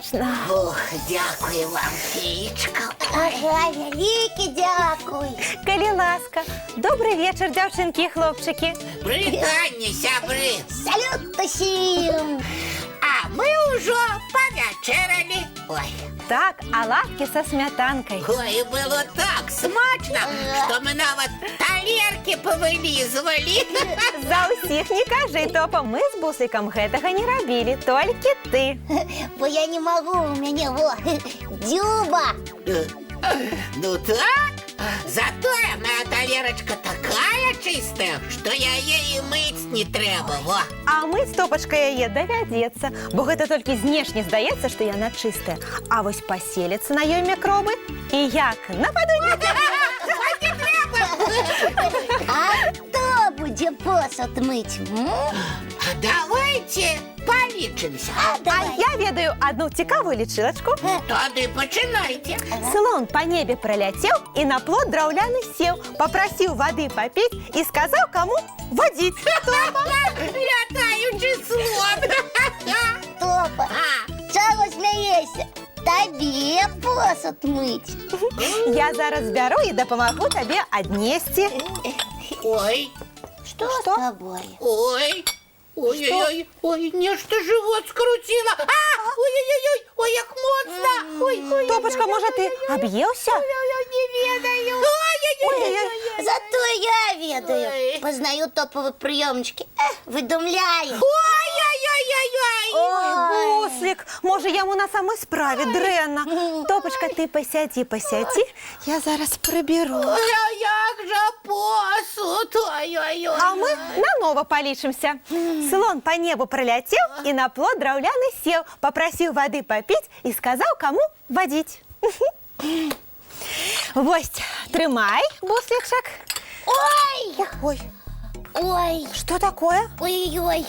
смачно. Ох, дякую вам, феечка. Ага, велике дякую. Калі ласка. Добрий вечір, дівчинки і хлопчики. Привітання, сябри. Салют усім. А ми уже повечеряли. Ой, Так, оладки со сметанкой. ой, было так смачно, что мы нават талерки повылизывали. За усіх не кажи, Топа. Ми з Бусликом гэтага не робили, тільки ти. Бо я не могу, у меня во, дюба. Ну так, зато моя талерочка такая чистая, что я ей мыть не треба. Во. А мыть Топочка яе давядзецца, бо гэта толькі знешне здаецца, што яна чыстая. А вось паселяцца на ёй мікробы і як нападу не А кто будет посуд мыть? А давайте полічимся. А я ведаю одну цікавую лічылачку. Тады починайте. Слон по небе пролетел и на плот драўляны сел, попросил воды попить и сказал, кому водить. Лятаючий слон. Топа, чего смеешься? Тебе посуд мыть. Я зараз беру и допомогу тебе отнести. Ой, Что с Что? тобой? ой. Ой-ой-ой, ой, нечто живот скрутило. Ой-ой-ой, ой, як моцно. Ой, Топочка, может, ты объелся? не ведаю. Ой-ой-ой. Зато я ведаю. Ой. Познаю топовые приемчики. Выдумляю. Ой-ой-ой-ой. Ой, Буслик, может, яму на самой справе дрэнна. Топочка, ты посяди. Я зараз приберу. Ой, а як же посуд? Ой-ой-ой. А мы наново полишимся. Слон по небу пролетел и на плот драўляны сел, попросил воды попить и сказал, кому водить. Вось, трымай, Бусликшак. Ой, Ой, ой, что такое? ой-ой.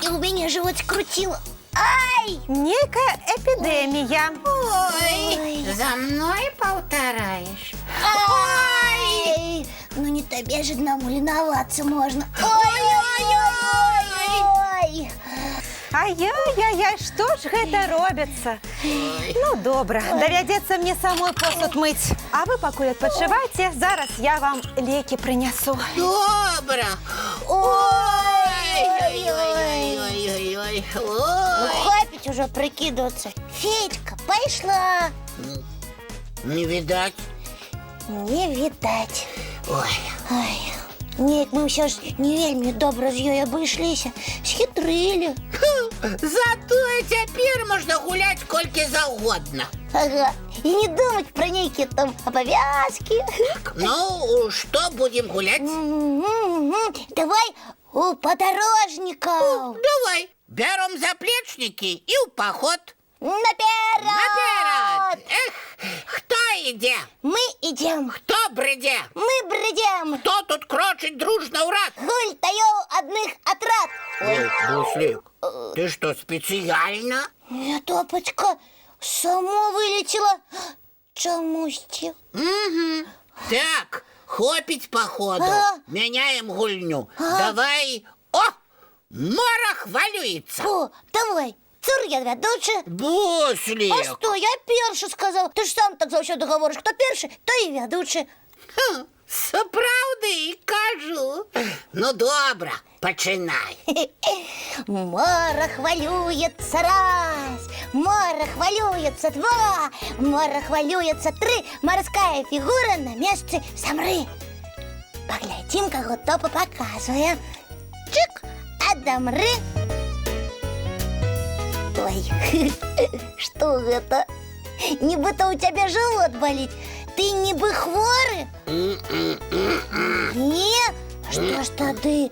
И у меня живот скрутило. Ай! Некая эпидемия. Ой, за мной повтораешь. Ай! Ну не тебе же одному леноваться можно. Ой-ой-ой! Ай-яй-яй, что ж гэта робіцца? Ну, добра, давядзецца мне самой посуд мыць. А вы пакуль адпачывайце, зараз я вам лекі прынясу. Добро. Ой-ой-ой! Ну, хватит уже прикидываться. Федька, пошла. Не видать. Не видать. Ой, Ай, нет, мы все ж не вельмі добра з ёй абышліся. Схитрили. зато теперь можно гулять сколько завгодно. Ага. И не думать про некие там обовязки. Ну, что будем гулять? Давай у подорожников. Давай, берем заплечники и в поход. Наперед! Наперед! Эх, кто иде? Мы идем. Кто бреде? Мы бредем. Кто тут крочит дружно в рад? Гультаю одних отрад. Ой, Буслик, ты что, специально? Я, Топочка, само вылетела. Чомусти. Угу. Так, хопить походу. А? Меняем гульню. Давай. О, Марах валюется. О, давай. Цур я ведуча. Буслик. А что, я перший сказал. Ты ж сам так заўсёды говоришь, кто перший, то и ведучий. Сапраўды і кажу. Ну, добра, починай. Мора хвалюется раз, мора хвалюется два, мора хвалюется три, морская фигура на месте самры. Поглядим, кого Топа показывает. Чик, адамры. Ой, что это? Нібито у тебя живот болит. Ты нібы хворы? Не? Что ж тады?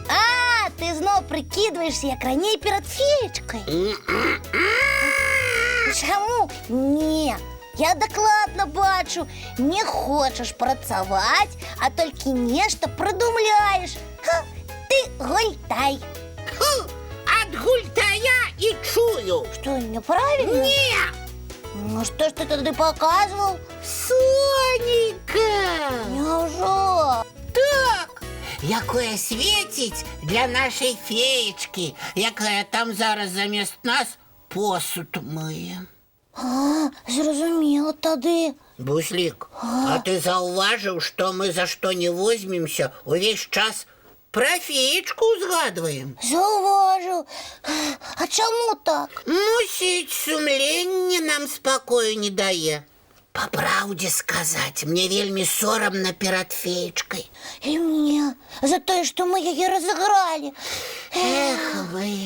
А, ты знов прикидываешься, як раней перед феечкой. Чому? Не, я докладно бачу. Не хочеш працаваць, а толькі нешта придумляешь. Ха, ты гультай. От гультая и чую. Что, неправильно? Не, Ну что ж ты тогда показывал? Соненька. Няўжо? Так, якое свеціць для нашай феечкі, якая там зараз замест нас посуд миє. Зрозуміло тоді. Буслік, а ти зауважив, що ми за що не возьмемося, увесь час про феєчку згадуємо? Зауважу. А чому так? Мусить, сумління нам спокою не дає. По правді сказати, мені вельми соромно перед феєчкою. І мені за те, що ми її розіграли. Ех ви.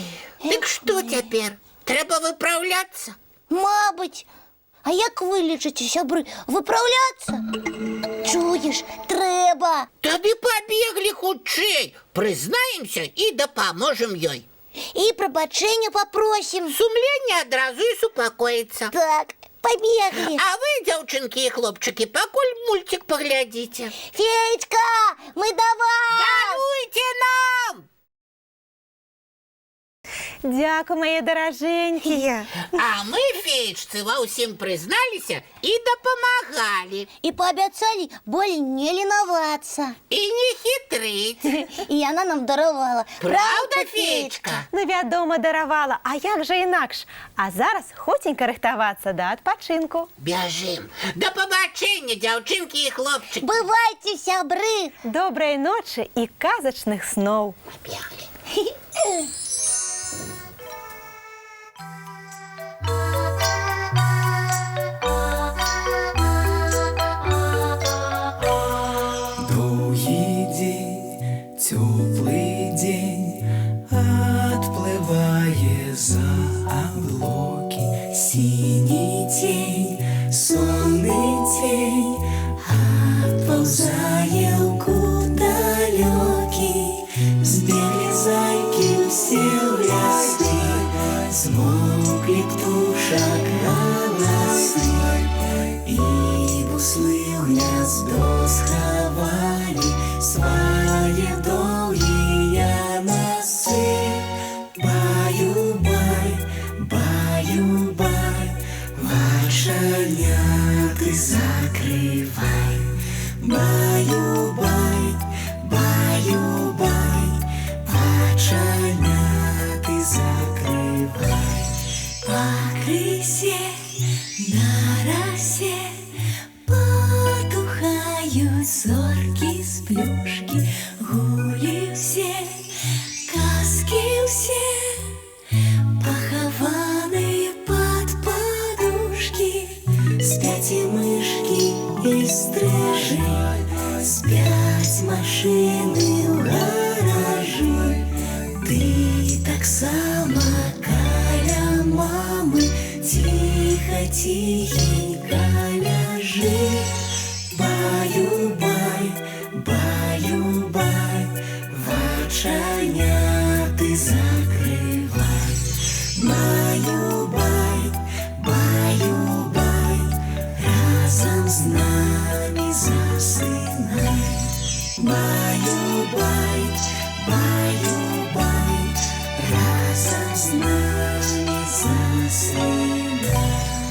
Так що тепер? Треба виправлятися? Мабуть. А як вилічити, сябри? Виправлятися? Чуєш, треба. Тоді побігли худшей. Признаємося і допоможемо їй. І пробачення попросим. Сумління одразу і супокоїться. Так, побігли. А ви, дівчинки і хлопчики, покуль мультик поглядите. Феечка, ми до вас! Даруйте нам! Дякую, мої дороженькі. А ми, феечці, во всім призналися і допомагали. І пообіцяли более не лінуватися. І не хитрить. І вона нам дарувала. Правда, феечка? Ну, відомо, дарувала. А як же інакш? А зараз хотенько рихтуватися до відпочинку. Біжим. До побачення, дівчинки і хлопчики. Бувайте, сябри! Доброї ночі і казочних снов. Побігли. Довгий день, теплий день, отплыває за облаки. Синій тень, сонний тень, отползає в кут далекий. Сбегли зайки все в лесны, смолкли птушек голосы, и буслы в гнездо сховали свои долгие носы. Баю-бай, баю-бай, вошаняты закрывай. Баю-бай, баю-бай, вошаняты закрывай. По крысе на росе потухают зорки с плюшки. Гули все, казки все, похованные под подушки. Спят и мышки, и стрижи, спят машины в гаражи. Ты так само каля мамы, тихо-тихенько ляжи. Баю-бай, баю-бай, вочаняты закрывай. Баю-бай, баю-бай, разом с нами засынай. Баю-бай, баю-бай, разом с нами засынай.